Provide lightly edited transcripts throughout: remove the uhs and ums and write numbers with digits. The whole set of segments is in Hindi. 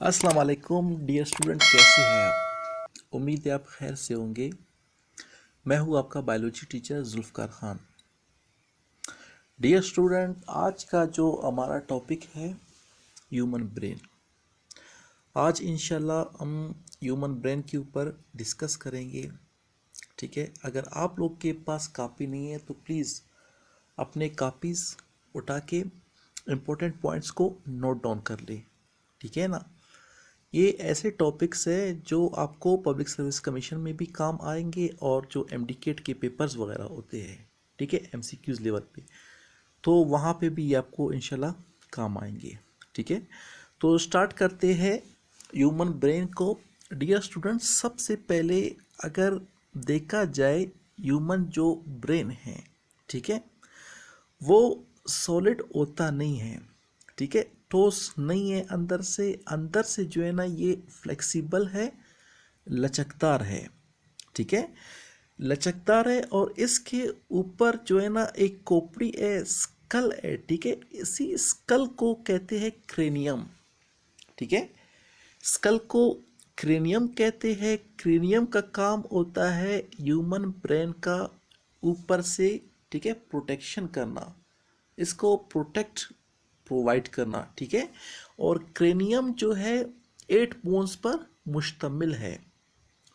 अस्सलाम वालेकुम डियर स्टूडेंट, कैसे हैं आप? उम्मीद है आप खैर से होंगे। मैं हूं आपका biology teacher Zulfikar Khan. Dear student, आज का जो हमारा टॉपिक है ह्यूमन ब्रेन। आज इंशाल्लाह हम ह्यूमन ब्रेन के ऊपर डिस्कस करेंगे। ठीक है, अगर आप लोग के पास कापी नहीं है तो प्लीज़ अपने कापीज़ उठा के इम्पोर्टेंट पॉइंट्स को नोट डाउन कर ले। ठीक है ना? ये ऐसे टॉपिक्स है जो आपको पब्लिक सर्विस कमीशन में भी काम आएंगे और जो एमडीकेट के पेपर्स वगैरह होते हैं, ठीक है, एमसीक्यूज लेवल पे, तो वहाँ पे भी ये आपको इंशाल्लाह काम आएंगे। ठीक है, तो स्टार्ट करते हैं ह्यूमन ब्रेन को। डियर स्टूडेंट्स, सबसे पहले अगर देखा जाए ह्यूमन जो ब्रेन है, ठीक है, वो सॉलिड होता नहीं है। ठीक है, ठोस नहीं है। अंदर से जो है ना ये फ्लेक्सिबल है, लचकदार है। ठीक है, लचकदार है और इसके ऊपर जो है ना एक खोपड़ी है, स्कल है। ठीक है, इसी स्कल को कहते हैं क्रेनियम। ठीक है, स्कल को क्रेनियम कहते हैं। क्रेनियम का काम होता है ह्यूमन ब्रेन का ऊपर से, ठीक है, प्रोटेक्शन करना, इसको प्रोवाइड करना। ठीक है, और क्रेनियम जो है 8 बोन्स पर मुश्तमिल है।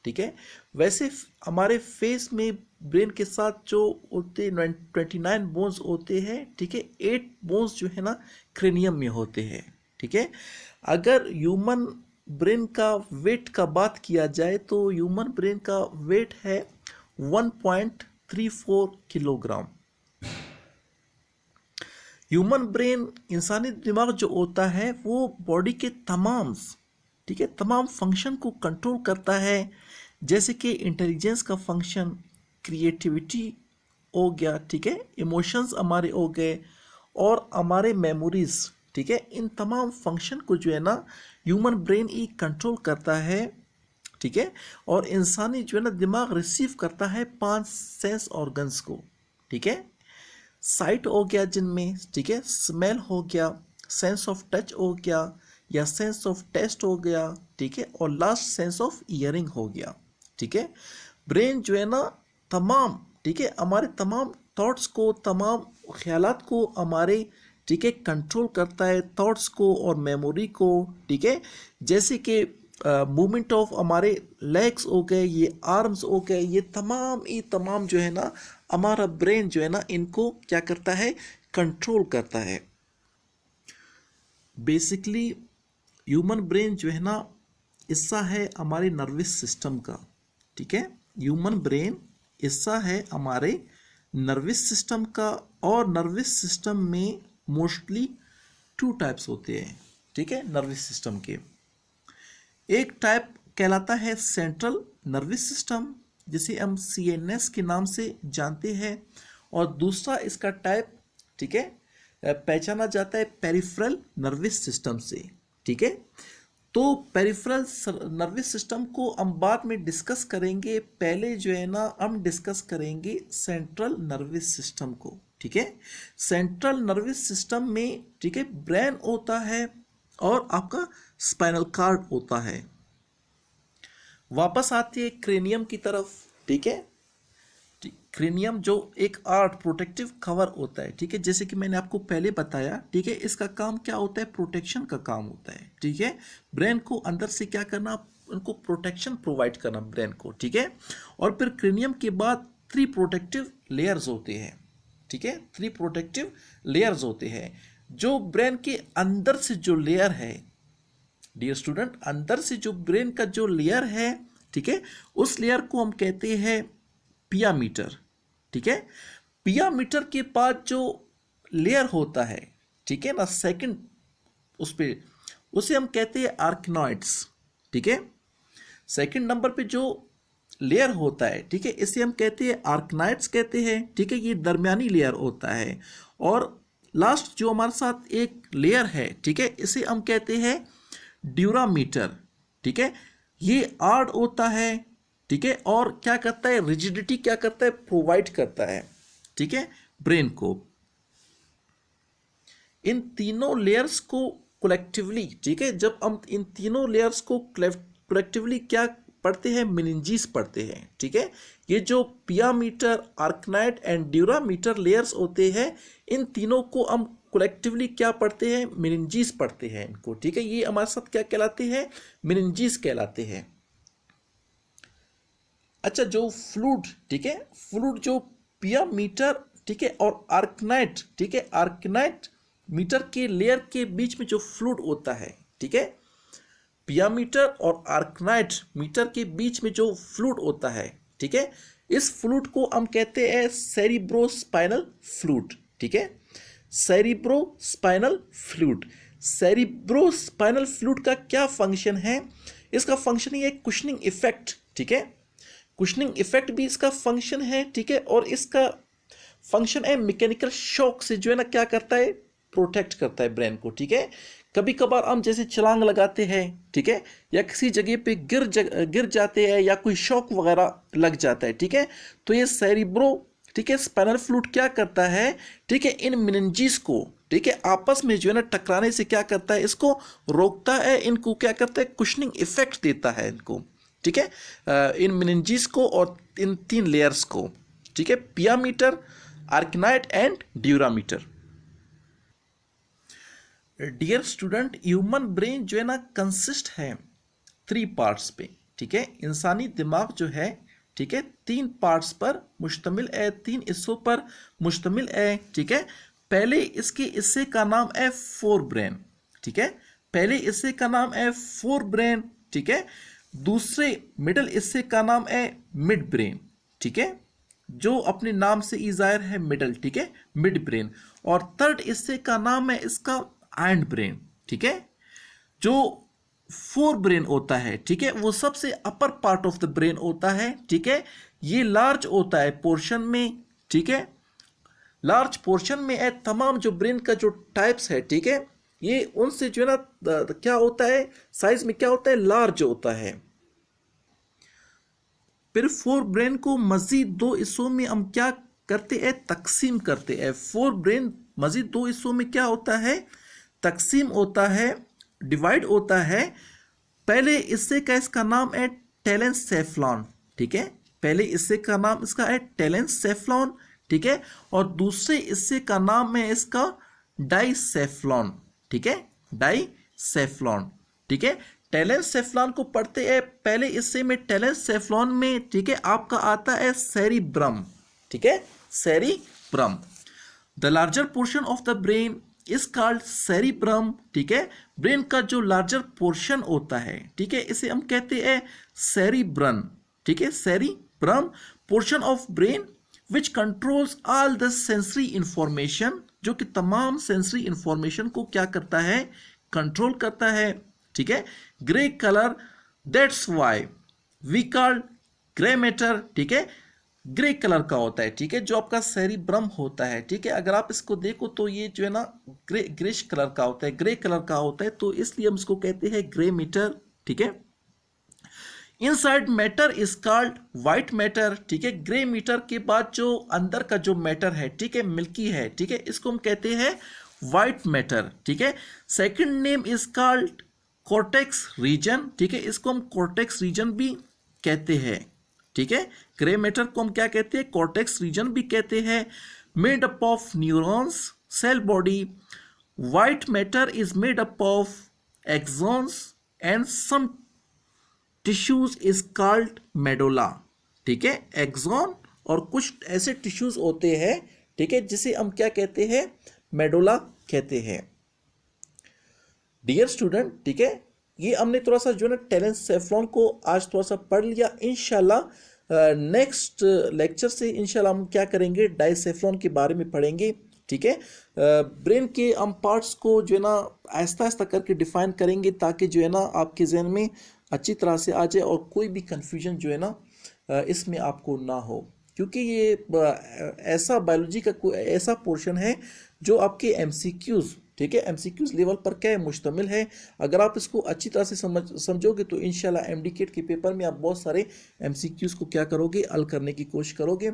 ठीक है, वैसे हमारे फेस में ब्रेन के साथ जो होते 29 बोन्स होते हैं। ठीक है, 8 बोन्स जो है ना क्रेनियम में होते हैं। ठीक है, अगर ह्यूमन ब्रेन का वेट का बात किया जाए तो ह्यूमन ब्रेन का वेट है 1.34 किलोग्राम। ह्यूमन ब्रेन, इंसानी दिमाग जो होता है वो बॉडी के तमाम, ठीक है, तमाम फंक्शन को कंट्रोल करता है, जैसे कि इंटेलिजेंस का फंक्शन, क्रिएटिविटी हो गया, ठीक है, इमोशंस हमारे हो गए और हमारे मेमोरीज। ठीक है, इन तमाम फंक्शन को जो है ना ह्यूमन ब्रेन ही कंट्रोल करता है। ठीक है, और इंसानी जो है ना दिमाग रिसीव करता है 5 सेंस ऑर्गन्स को। ठीक है, साइट हो गया जिनमें, ठीक है, स्मेल हो गया, सेंस ऑफ टच हो गया या सेंस ऑफ टेस्ट हो गया। ठीक है, और लास्ट सेंस ऑफ ईयरिंग हो गया। ठीक है, ब्रेन जो है ना तमाम, ठीक है, हमारे तमाम थॉट्स को, तमाम ख्यालात को हमारे, ठीक है, कंट्रोल करता है, थॉट्स को और मेमोरी को। ठीक है, जैसे कि मूवमेंट ऑफ हमारे लेग्स हो गए, ये आर्म्स हो गए, ये तमाम जो है ना हमारा ब्रेन जो है ना इनको क्या करता है, कंट्रोल करता है। बेसिकली ह्यूमन ब्रेन जो है ना हिस्सा है हमारे नर्वस सिस्टम का। ठीक है, ह्यूमन ब्रेन हिस्सा है हमारे नर्वस सिस्टम का और नर्वस सिस्टम में मोस्टली 2 टाइप्स होते हैं। ठीक है, नर्वस सिस्टम के एक टाइप कहलाता है सेंट्रल नर्वस सिस्टम, जिसे हम सीएनएस के नाम से जानते हैं, और दूसरा इसका टाइप, ठीक है, पहचाना जाता है पेरिफेरल नर्वस सिस्टम से। ठीक है, तो पेरिफेरल नर्वस सिस्टम को हम बाद में डिस्कस करेंगे। पहले जो है ना हम डिस्कस करेंगे सेंट्रल नर्वस सिस्टम को। ठीक है, सेंट्रल नर्वस सिस्टम में, ठीक है, ब्रेन होता है और आपका स्पाइनल कार्ड होता है। वापस आती है क्रेनियम की तरफ। ठीक है, क्रेनियम जो एक आर्ट प्रोटेक्टिव कवर होता है। ठीक है, जैसे कि मैंने आपको पहले बताया। ठीक है, इसका काम क्या होता है, प्रोटेक्शन का काम होता है। ठीक है, ब्रेन को अंदर से क्या करना, उनको प्रोटेक्शन प्रोवाइड करना ब्रेन को। ठीक है, और फिर क्रेनियम के बाद 3 प्रोटेक्टिव लेयर्स होते हैं। ठीक है, 3 प्रोटेक्टिव लेयर्स होते हैं। जो ब्रेन के अंदर से जो लेयर है, डियर स्टूडेंट, अंदर से जो ब्रेन का जो लेयर है, ठीक है, उस लेयर को हम कहते हैं पिया मीटर। ठीक है, पिया मीटर के बाद जो लेयर होता है, ठीक है ना, सेकंड उस पे, उसे हम कहते हैं आर्कनॉइड्स। ठीक है, सेकंड नंबर पे जो लेयर होता है, ठीक है, इसे हम कहते हैं आर्कनाइड्स कहते हैं। ठीक है, ये दरमियानी लेयर होता है। और लास्ट जो हमारे साथ एक लेयर है, ठीक है, इसे हम कहते हैं ड्यूरामीटर। ठीक है, ये आर्ड होता है। ठीक है, और क्या करता है, रिजिडिटी क्या करता है, प्रोवाइड करता है, ठीक है, ब्रेन को। इन तीनों लेयर्स को कलेक्टिवली, ठीक है, जब हम इन तीनों लेयर्स को कलेक्टिवली क्या पढ़ते हैं, मेनिंजीज पढ़ते हैं, ठीक है। ये जो पिया mater, arachnoid and dura mater layers होते हैं, इन तीनों को हम कलेक्टिवली क्या पढ़ते हैं, मेनिंजीज पढ़ते हैं इनको, ठीक है। ये हमारे साथ क्या कहलाते हैं, मेनिंजीज कहलाते हैं। अच्छा, जो फ्लूइड, ठीक है, फ्लूइड जो पिया मीटर, ठीक है, और आर्कनाइट, ठीक है, आर्कनाइट मीटर के लेयर के बीच में जो फ्लूइड होता है, ठीक है, पिया मीटर और आर्कनाइट मीटर के बीच में जो फ्लूइड होता है, ठीक है, इस फ्लूइड को हम कहते हैं सेरिब्रोस्पाइनल फ्लूइड, ठीक है, सेरिब्रोस्पाइनल फ्लूइड। सेरिब्रोस्पाइनल फ्लूइड का क्या फंक्शन है, इसका फंक्शन है कुशनिंग इफेक्ट, ठीक है, कुशनिंग इफेक्ट भी इसका फंक्शन है, ठीक है, और इसका फंक्शन है मैकेनिकल शॉक से जो है ना क्या करता है, प्रोटेक्ट करता है ब्रेन को, ठीक है। कभी कभार हम जैसे छलांग लगाते हैं, ठीक है, या किसी जगह पे गिर जाते हैं या कोई शॉक वगैरह लग जाता है, ठीक है, तो ये सेरिब्रो, ठीक है, स्पाइनल फ्लूइड क्या करता है, ठीक है, इन मेनिंजीज को, ठीक है, आपस में जो है ना टकराने से क्या करता है, इसको रोकता है, इनको क्या करता है, कुशनिंग इफेक्ट देता है इनको, ठीक है, इन मेनिंजीज को और इन तीन लेयर्स को, ठीक है, pia mater, arachnoid and dura mater. Dear student, human brain जो है ना कंसिस्ट है 3 पार्ट्स पे, ठीक है, इंसानी दिमाग जो है, ठीक है, 3 पार्ट्स पर मुश्तमिल है, 3 हिस्सों पर मुश्तमिल है, ठीक है। पहले इसके हिस्से का नाम है फोर ब्रेन, ठीक है, पहले हिस्से का नाम है फोर ब्रेन, ठीक है। दूसरे मिडल हिस्से का नाम है मिड ब्रेन, ठीक है, जो अपने नाम से ही जाहिर है मिडल, ठीक है, मिड ब्रेन। और थर्ड हिस्से का नाम है इसका एंड ब्रेन, ठीक है। जो फोर ब्रेन होता है, ठीक है, वो सबसे upper part of the brain होता है, ठीक है, ये लार्ज होता है पोर्शन में, ठीक है, लार्ज पोर्शन में है। तमाम जो ब्रेन का जो टाइप्स है, ठीक है, ये उनसे जो है ना क्या होता है, साइज में क्या होता है, लार्ज होता है। फिर फोर ब्रेन को मजीद 2 हिस्सों में हम क्या करते हैं, तकसीम करते हैं। फोर ब्रेन मजीद 2 हिस्सों में क्या होता है, तकसीम होता है, डिवाइड होता है। पहले हिस्से का इसका नाम है टेलेंसेफ्लॉन, ठीक है, पहले हिस्से का नाम इसका है टेलेंसेफ्लॉन, ठीक है, और दूसरे हिस्से का नाम है इसका डाइसेफ्लॉन, ठीक है, डाइसेफ्लॉन, ठीक है। टेलेंसेफ्लॉन को पढ़ते हैं पहले हिस्से में, टेलेंसेफ्लॉन में, ठीक है, आपका आता है सेरिब्रम, ठीक है, cerebrum. The larger portion of the brain is called cerebrum, ठीक है, ब्रेन का जो लार्जर पोर्शन होता है, ठीक है, इसे हम कहते हैं सेरिब्रम, ठीक है, cerebrum, portion of brain which controls all the sensory information, जो कि तमाम सेंसरी इंफॉर्मेशन को क्या करता है, कंट्रोल करता है, ठीक है। Grey colour, that's why we called grey matter, ठीक है, ग्रे कलर का होता है, ठीक है, जो आपका सेरिब्रम होता है, ठीक है। अगर आप इसको देखो तो ये जो है ना ग्रेश कलर का होता है, ग्रे कलर का होता है, तो इसलिए हम इसको कहते हैं ग्रे मैटर, ठीक है। Inside matter is called white matter, ठीक है, ग्रे मैटर के बाद जो अंदर का जो मैटर है, ठीक है, मिल्की है, ठीक है, इसको हम कहते हैं व्हाइट मैटर, ठीक है। Second name is called cortex region, ठीक है, इसको हम कॉर्टेक्स रीजन भी कहते हैं, ठीक है। ग्रे मैटर को हम क्या कहते हैं, कॉर्टेक्स रीजन भी कहते हैं। Made up of neurons, cell body. White matter is made up of axons and some tissues is called medulla, ठीक है, एक्सॉन और कुछ ऐसे टिश्यूज होते हैं, ठीक है, जिसे हम क्या कहते हैं, मेडोला कहते हैं। डियर स्टूडेंट, ठीक है, ये हमने थोड़ा सा जो है ना टेलेंसेफ्लॉन को आज थोड़ा सा पढ़ लिया। इंशाल्लाह नेक्स्ट लेक्चर से इंशाल्लाह हम क्या करेंगे, डाइसेफ्लॉन के बारे में पढ़ेंगे, ठीक है। ब्रेन के हम पार्ट्स को जो है ना आहिस्ता आहिस्ता करके डिफाइन करेंगे, ताकि जो है ना आपके जहन में अच्छी तरह से आ जाए और कोई भी कंफ्यूजन जो है ना इसमें आपको ना हो, क्योंकि ये ऐसा बायोलॉजी का कोई ऐसा पोर्शन है जो आपके एमसीक्यूज़, ठीक है, एमसीक्यूज़ लेवल पर क्या है, मुश्तमिल है। अगर आप इसको अच्छी तरह से समझोगे तो इंशाल्लाह एमडीकेट के पेपर में आप बहुत सारे एमसीक्यूज़ को क्या करोगे, हल करने की कोशिश करोगे।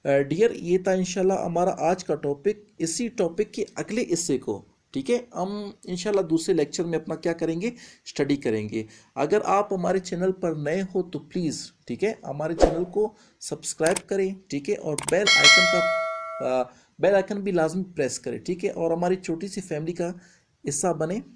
डियर, ये था इंशाल्लाह हमारा आज का टॉपिक। इसी टॉपिक के अगले हिस्से को ठीक है, हम इंशाल्लाह दूसरे लेक्चर में अपना क्या करेंगे, स्टडी करेंगे। अगर आप हमारे चैनल पर नए हो तो प्लीज़, ठीक है, हमारे चैनल को सब्सक्राइब करें, ठीक है, और बेल आइकन भी लाजमी प्रेस करें, ठीक है, और हमारी छोटी सी फैमिली का हिस्सा बने।